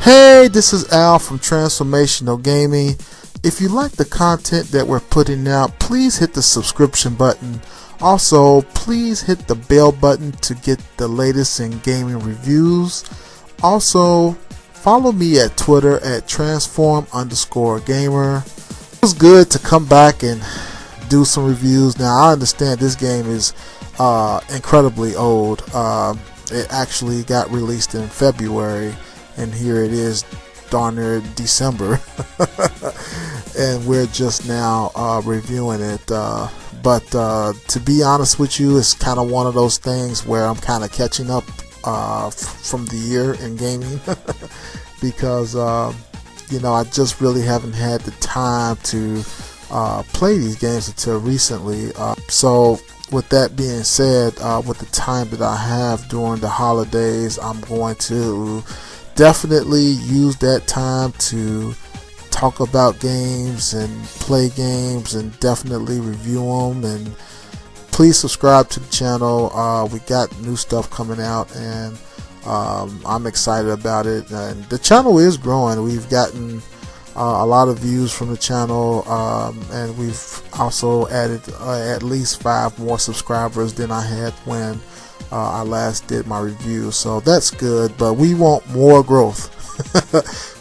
Hey, this is Al from Transformational Gaming. If you like the content that we're putting out, please hit the subscription button. Also, please hit the bell button to get the latest in gaming reviews. Also, follow me at Twitter at transform_gamer. It was good to come back and do some reviews. Now, I understand this game is incredibly old. It actually got released in February, and here it is darn near December. And we're just now reviewing it. But to be honest with you, it's kind of one of those things where I'm kind of catching up from the year in gaming because you know, I just really haven't had the time to play these games until recently. So with that being said, with the time that I have during the holidays, I'm going to definitely use that time to talk about games and play games and definitely review them. And please subscribe to the channel. We got new stuff coming out, and I'm excited about it. And the channel is growing. We've gotten a lot of views from the channel, and we've also added at least 5 more subscribers than I had when I last did my review. So that's good, but we want more growth.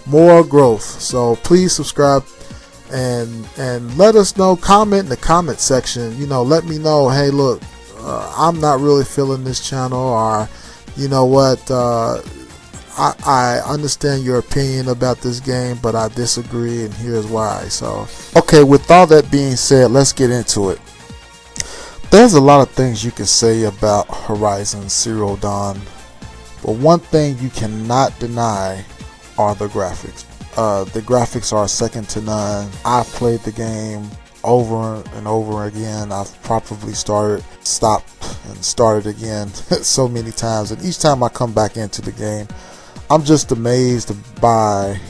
More growth. So please subscribe and let us know. Comment in the comment section. You know, let me know, hey, look, I'm not really feeling this channel, or you know what, I understand your opinion about this game, but I disagree, and here's why. So okay, with all that being said, let's get into it. There's a lot of things you can say about Horizon Zero Dawn, but one thing you cannot deny are the graphics. The graphics are second to none. I've played the game over and over again. I've probably stopped and started again so many times, and each time I come back into the game, I'm just amazed by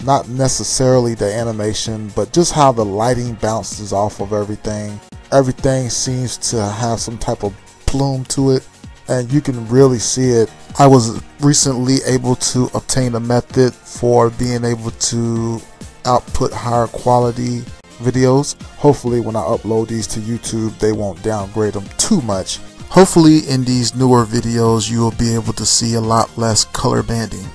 not necessarily the animation, but just how the lighting bounces off of everything. Everything seems to have some type of plume to it, and you can really see it. I was recently able to obtain a method for being able to output higher quality videos. Hopefully when I upload these to YouTube, they won't downgrade them too much. Hopefully in these newer videos you will be able to see a lot less color banding.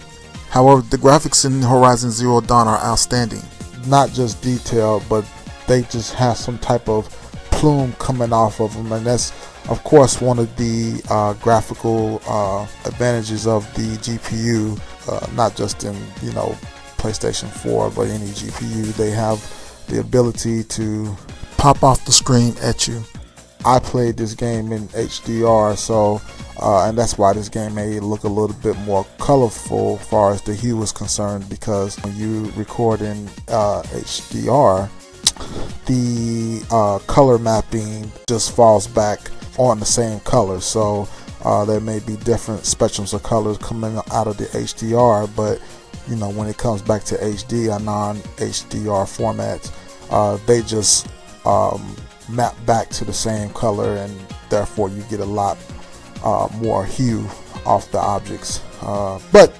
However, the graphics in Horizon Zero Dawn are outstanding. Not just detailed, but they just have some type of plume coming off of them, and that's of course one of the graphical advantages of the GPU. Not just in, you know, PlayStation 4, but any GPU, they have the ability to pop off the screen at you. I played this game in HDR, so and that's why this game may look a little bit more colorful as far as the hue is concerned, because when you record in HDR, the color mapping just falls back on the same color. So there may be different spectrums of colors coming out of the HDR, but you know, when it comes back to HD or non-HDR formats, they just map back to the same color, and therefore you get a lot more hue off the objects. But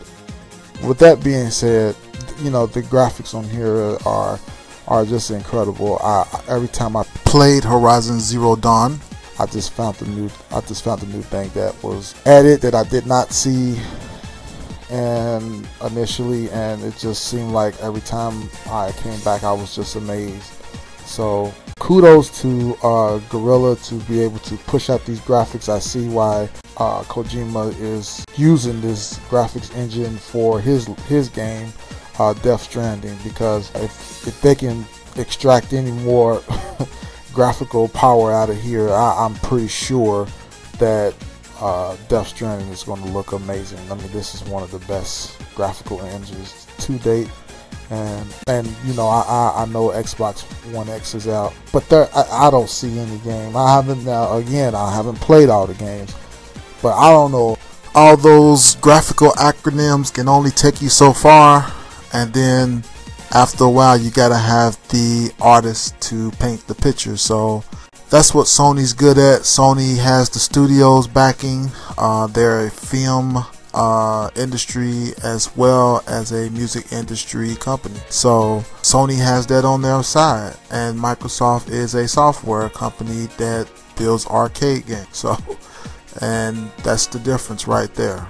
with that being said, you know, the graphics on here are just incredible. Every time I played Horizon Zero Dawn, I just found the new thing that was added that I did not see and initially, and it just seemed like every time I came back I was just amazed. So kudos to Guerrilla to be able to push out these graphics. I see why Kojima is using this graphics engine for his game, Death Stranding, because if they can extract any more graphical power out of here, I'm pretty sure that Death Stranding is going to look amazing. I mean, this is one of the best graphical engines to date, and you know, I know Xbox One X is out, but I don't see any game. I haven't played all the games, but I don't know. All those graphical acronyms can only take you so far, and then after a while you gotta have the artist to paint the picture. So that's what Sony's good at. Sony has the studios backing. They're a film industry as well as a music industry company. So Sony has that on their side, and Microsoft is a software company that builds arcade games. So, and that's the difference right there.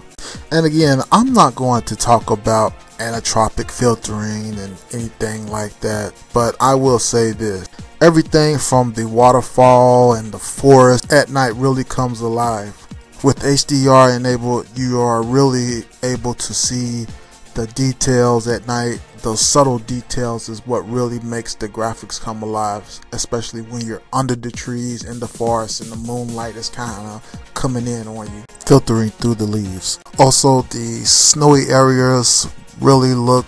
And again, I'm not going to talk about anisotropic filtering and anything like that, but I will say this: everything from the waterfall and the forest at night really comes alive. With HDR enabled, you are really able to see the details at night. Those subtle details is what really makes the graphics come alive, especially when you're under the trees in the forest and the moonlight is kind of coming in on you, filtering through the leaves. Also, the snowy areas really look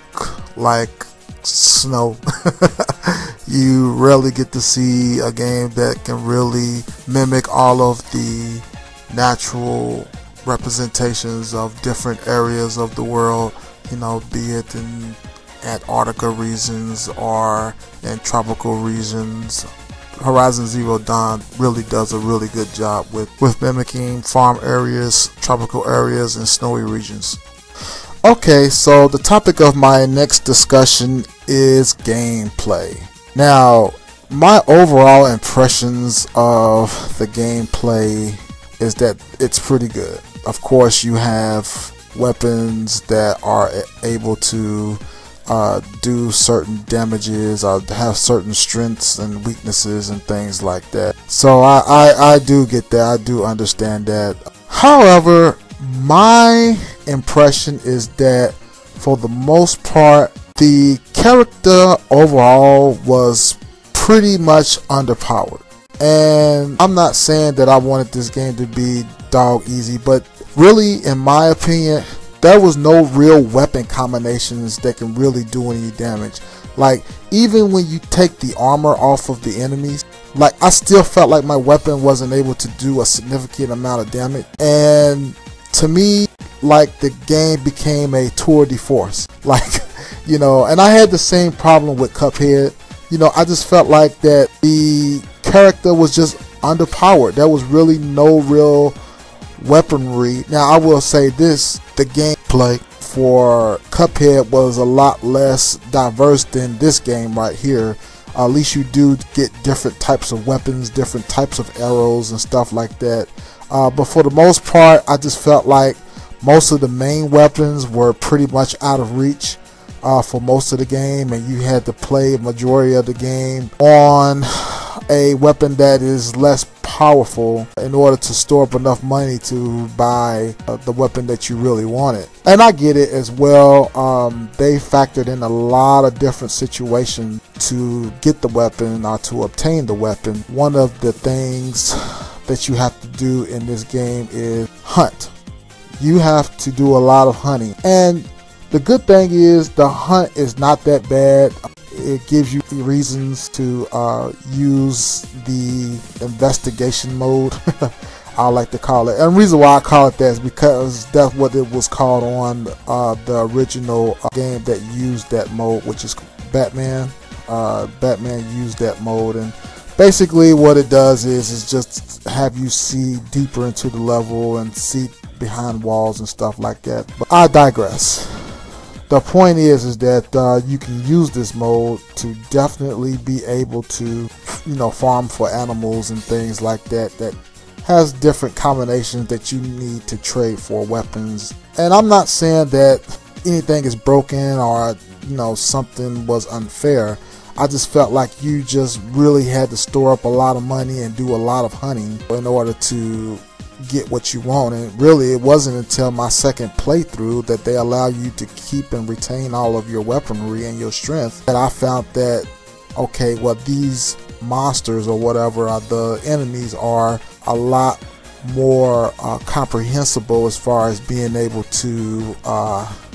like snow. You rarely get to see a game that can really mimic all of the natural representations of different areas of the world, you know, be it in Antarctica regions or in tropical regions. Horizon Zero Dawn really does a really good job with mimicking farm areas, tropical areas, and snowy regions. Okay, so the topic of my next discussion is gameplay. Now, my overall impressions of the gameplay is that it's pretty good. Of course, you have weapons that are able to do certain damages or have certain strengths and weaknesses and things like that. So I do get that. I do understand that. However, my impression is that for the most part, the character overall was pretty much underpowered. And I'm not saying that I wanted this game to be dog easy, but really, in my opinion, there was no real weapon combinations that can really do any damage. Like, even when you take the armor off of the enemies, like, I still felt like my weapon wasn't able to do a significant amount of damage. And to me, like, the game became a tour de force. Like, you know, and I had the same problem with Cuphead. You know, I just felt like that the character was just underpowered. There was really no real weaponry. Now, I will say this: the gameplay for Cuphead was a lot less diverse than this game right here. At least you do get different types of weapons, different types of arrows and stuff like that. But for the most part, I just felt like most of the main weapons were pretty much out of reach for most of the game, and you had to play a majority of the game on a weapon that is less powerful in order to store up enough money to buy the weapon that you really wanted. And I get it as well. They factored in a lot of different situations to get the weapon or to obtain the weapon. One of the things that you have to do in this game is hunt. You have to do a lot of hunting, and the good thing is the hunt is not that bad. It gives you reasons to use the investigation mode, I like to call it. And the reason why I call it that is because that's what it was called on the original game that used that mode, which is Batman. Batman used that mode, and basically what it does is just have you see deeper into the level and see behind walls and stuff like that. But I digress. The point is that you can use this mode to definitely be able to, you know, farm for animals and things like that. That has different combinations that you need to trade for weapons. And I'm not saying that anything is broken or, you know, something was unfair. I just felt like you just really had to store up a lot of money and do a lot of hunting in order to get what you want. And really, it wasn't until my second playthrough that they allow you to keep and retain all of your weaponry and your strength that I found that, okay, well, these monsters or whatever the enemies are a lot more comprehensible as far as being able to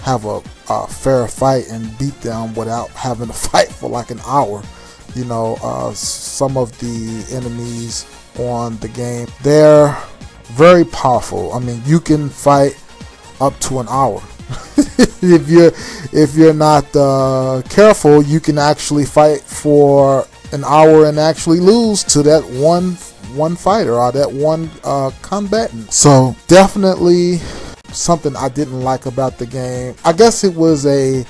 have a fair fight and beat them without having to fight for like an hour. You know, some of the enemies on the game, they're very powerful. I mean, you can fight up to an hour. if you're not careful, you can actually fight for an hour and actually lose to that one fighter or that one combatant. So definitely something I didn't like about the game. I guess it was a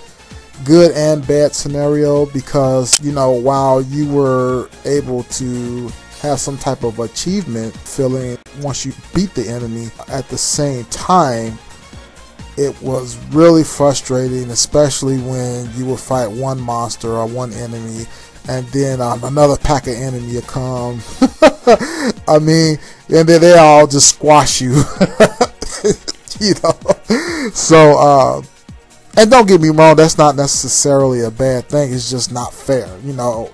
good and bad scenario, because you know, while you were able to have some type of achievement feeling once you beat the enemy, at the same time it was really frustrating, especially when you would fight one monster or one enemy and then another pack of enemy will come. I mean, and then they all just squash you. You know, so and don't get me wrong, that's not necessarily a bad thing. It's just not fair. You know,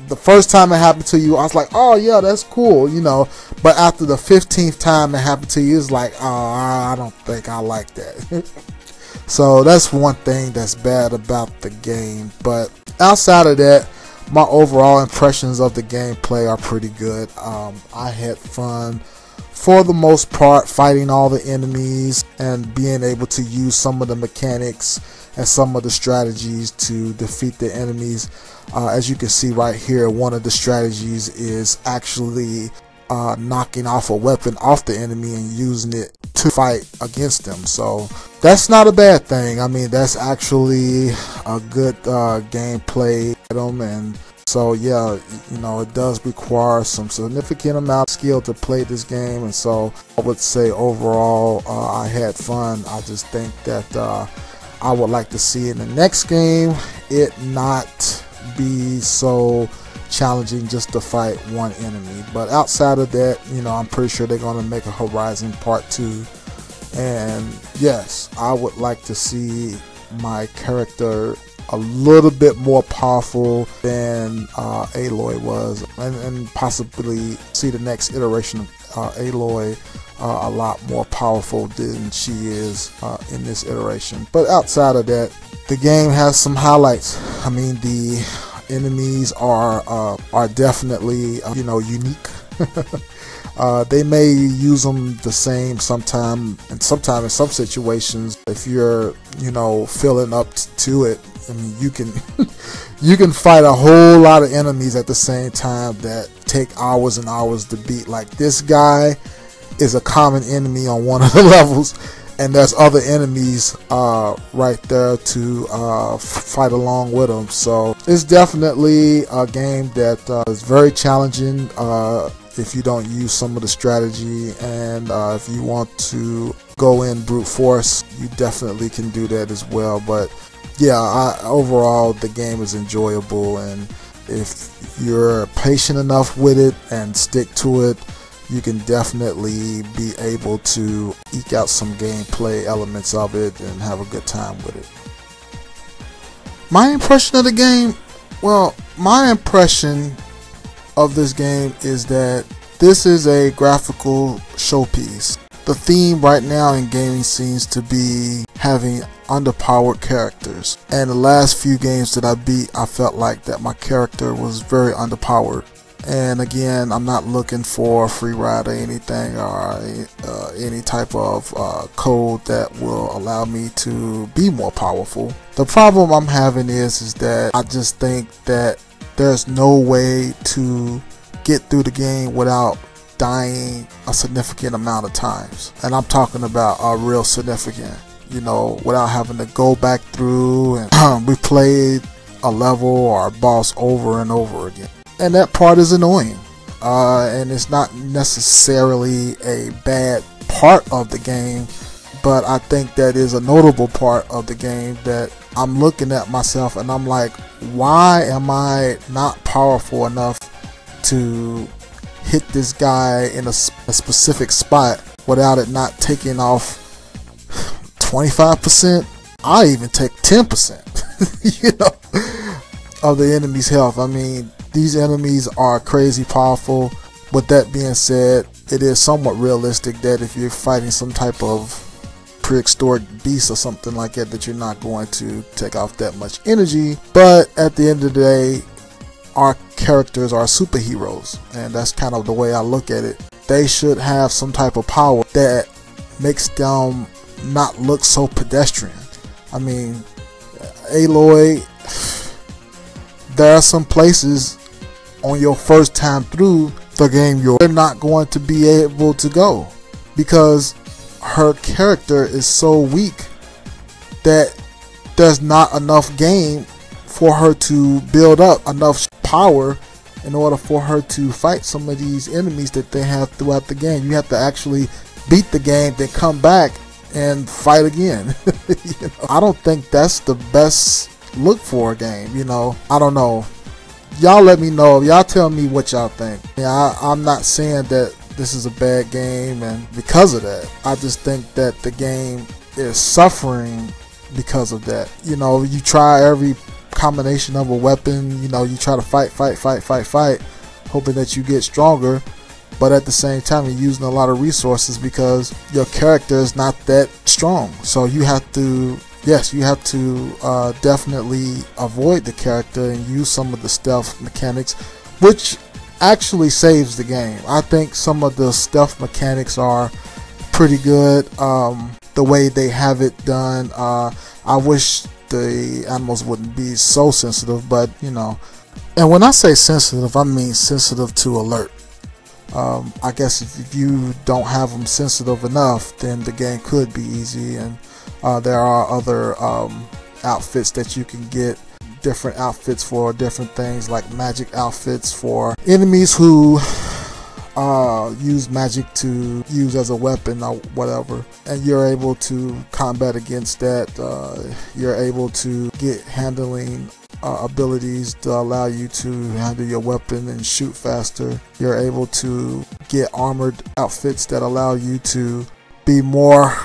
the first time it happened to you, I was like, oh yeah, that's cool, you know. But after the 15th time it happened to you, it's like, oh, I don't think I like that. So that's one thing that's bad about the game. But outside of that, my overall impressions of the gameplay are pretty good. I had fun for the most part fighting all the enemies and being able to use some of the mechanics and some of the strategies to defeat the enemies. As you can see right here, one of the strategies is actually knocking off a weapon off the enemy and using it to fight against them. So that's not a bad thing. I mean, that's actually a good gameplay item. And so yeah, you know, it does require some significant amount of skill to play this game. And so I would say overall I had fun. I just think that I would like to see in the next game it not be so challenging just to fight one enemy. But outside of that, you know, I'm pretty sure they're going to make a Horizon Part 2. And yes, I would like to see my character a little bit more powerful than Aloy was, and possibly see the next iteration of Aloy a lot more powerful than she is in this iteration. But outside of that, the game has some highlights. I mean, the enemies are definitely you know, unique. They may use them the same sometime in some situations. If you're, you know, feeling up to it, I mean, you can you can fight a whole lot of enemies at the same time that take hours and hours to beat. Like, this guy is a common enemy on one of the levels, and there's other enemies right there to fight along with them. So it's definitely a game that is very challenging if you don't use some of the strategy, and if you want to go in brute force, you definitely can do that as well. But yeah, overall the game is enjoyable, and if you're patient enough with it and stick to it, you can definitely be able to eke out some gameplay elements of it and have a good time with it. My impression of the game, well, my impression of this game is that this is a graphical showpiece. The theme right now in gaming seems to be having underpowered characters, and the last few games that I beat, I felt like that my character was very underpowered. And again, I'm not looking for a free ride or anything, or any type of code that will allow me to be more powerful. The problem I'm having is that I just think that there's no way to get through the game without dying a significant amount of times. And I'm talking about a real significant, you know, without having to go back through and replay a level or a boss over and over again. And that part is annoying, and it's not necessarily a bad part of the game, but I think that is a notable part of the game that I'm looking at myself and I'm like, why am I not powerful enough to hit this guy in a specific spot without it not taking off 25%? I even take 10%, you know, of the enemy's health. I mean, these enemies are crazy powerful. With that being said, it is somewhat realistic that if you're fighting some type of prehistoric beast or something like that, that you're not going to take off that much energy. But at the end of the day, our characters are superheroes, and that's kind of the way I look at it. They should have some type of power that makes them not look so pedestrian. I mean, Aloy, there are some places on your first time through the game you're not going to be able to go, because her character is so weak that there's not enough game for her to build up enough power in order for her to fight some of these enemies that they have throughout the game. You have to actually beat the game, then come back and fight again. You know, I don't think that's the best look for a game. You know, I don't know. Y'all let me know. Y'all tell me what y'all think. Yeah, I'm not saying that this is a bad game, and because of that, I just think that the game is suffering because of that. You know, you try every combination of a weapon. You know, you try to fight, hoping that you get stronger, but at the same time you're using a lot of resources because your character is not that strong. So you have to, yes, you have to definitely avoid the character and use some of the stealth mechanics, which actually saves the game. I think some of the stealth mechanics are pretty good. The way they have it done, I wish the animals wouldn't be so sensitive, but you know, and when I say sensitive, I mean sensitive to alert. I guess if you don't have them sensitive enough, then the game could be easy, and there are other outfits that you can get, different outfits for different things, like magic outfits for enemies who use magic to use as a weapon or whatever, and you're able to combat against that. You're able to get handling abilities to allow you to handle your weapon and shoot faster. You're able to get armored outfits that allow you to be more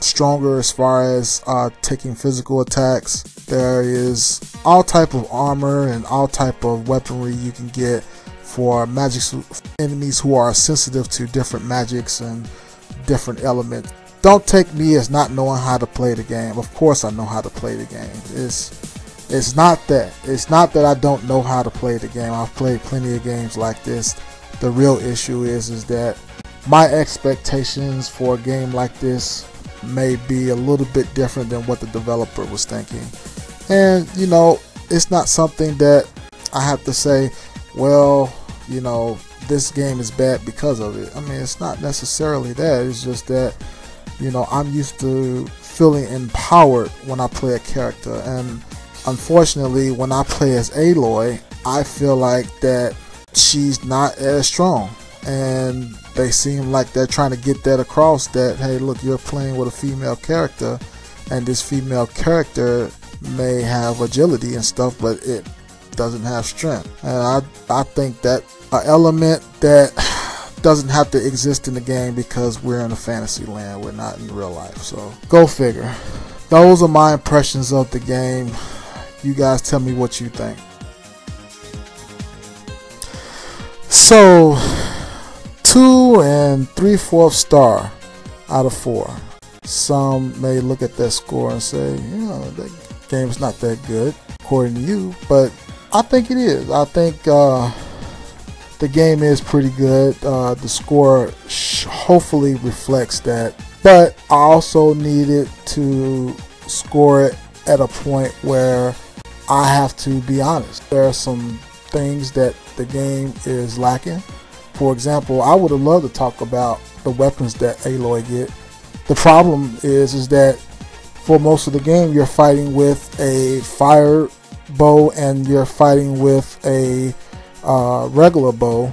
stronger as far as taking physical attacks. There is all type of armor and all type of weaponry you can get for magic enemies who are sensitive to different magics and different elements. Don't take me as not knowing how to play the game. Of course I know how to play the game. It's not that. It's not that I don't know how to play the game. I've played plenty of games like this. The real issue is that my expectations for a game like this may be a little bit different than what the developer was thinking. And you know, it's not something that I have to say, well, you know, this game is bad because of it. I mean, it's not necessarily that. It's just that, you know, I'm used to feeling empowered when I play a character, and unfortunately when I play as Aloy, I feel like that she's not as strong, and they seem like they're trying to get that across, that hey, look, you're playing with a female character, and this female character may have agility and stuff, but it doesn't have strength. And I think that an element that doesn't have to exist in the game because we're in a fantasy land, we're not in real life. So go figure. Those are my impressions of the game. You guys tell me what you think. So 2 3/4 star out of 4. Some may look at that score and say, you know, that game's not that good according to you, but I think it is. I think the game is pretty good. The score hopefully reflects that, but I also needed to score it at a point where I have to be honest. There are some things that the game is lacking. For example, I would have loved to talk about the weapons that Aloy get. The problem is that for most of the game you're fighting with a fire bow and you're fighting with a regular bow.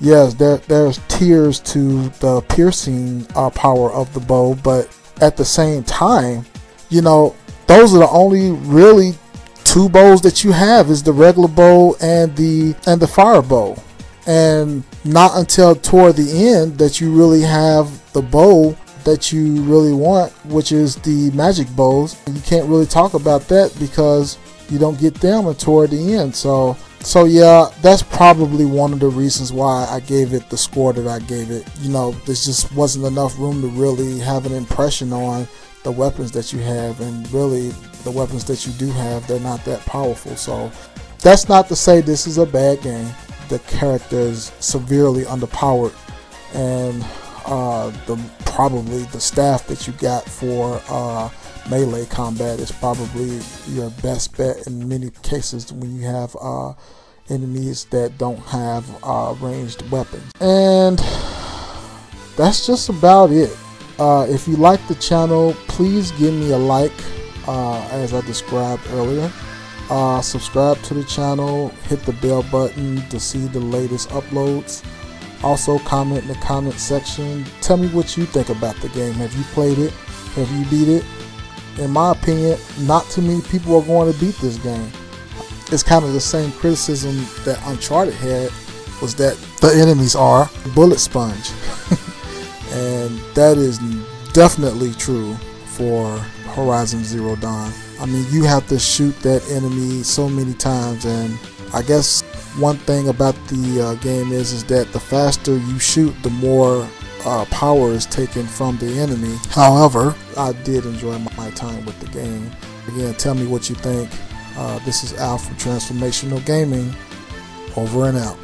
Yes, there's tiers to the piercing power of the bow, but at the same time, you know, those are the only really 2 bows that you have, is the regular bow and the fire bow. And not until toward the end that you really have the bow that you really want, which is the magic bows. You can't really talk about that because you don't get them until toward the end. So yeah, that's probably one of the reasons why I gave it the score that I gave it. You know, there just wasn't enough room to really have an impression on the weapons that you have, and really the weapons that you do have, they're not that powerful. So that's not to say this is a bad game. The character is severely underpowered, and probably the staff that you got for melee combat is probably your best bet in many cases when you have enemies that don't have ranged weapons. And that's just about it. If you like the channel, please give me a like, as I described earlier. Subscribe to the channel, hit the bell button to see the latest uploads. Also comment in the comment section. Tell me what you think about the game. Have you played it? Have you beat it? In my opinion, not too many people are going to beat this game. It's kind of the same criticism that Uncharted had, was that the enemies are bullet sponge. And that is definitely true for Horizon Zero Dawn. I mean, you have to shoot that enemy so many times, and I guess one thing about the game is that the faster you shoot, the more power is taken from the enemy. However, I did enjoy my time with the game. Again, tell me what you think. This is Al from Transformational Gaming, over and out.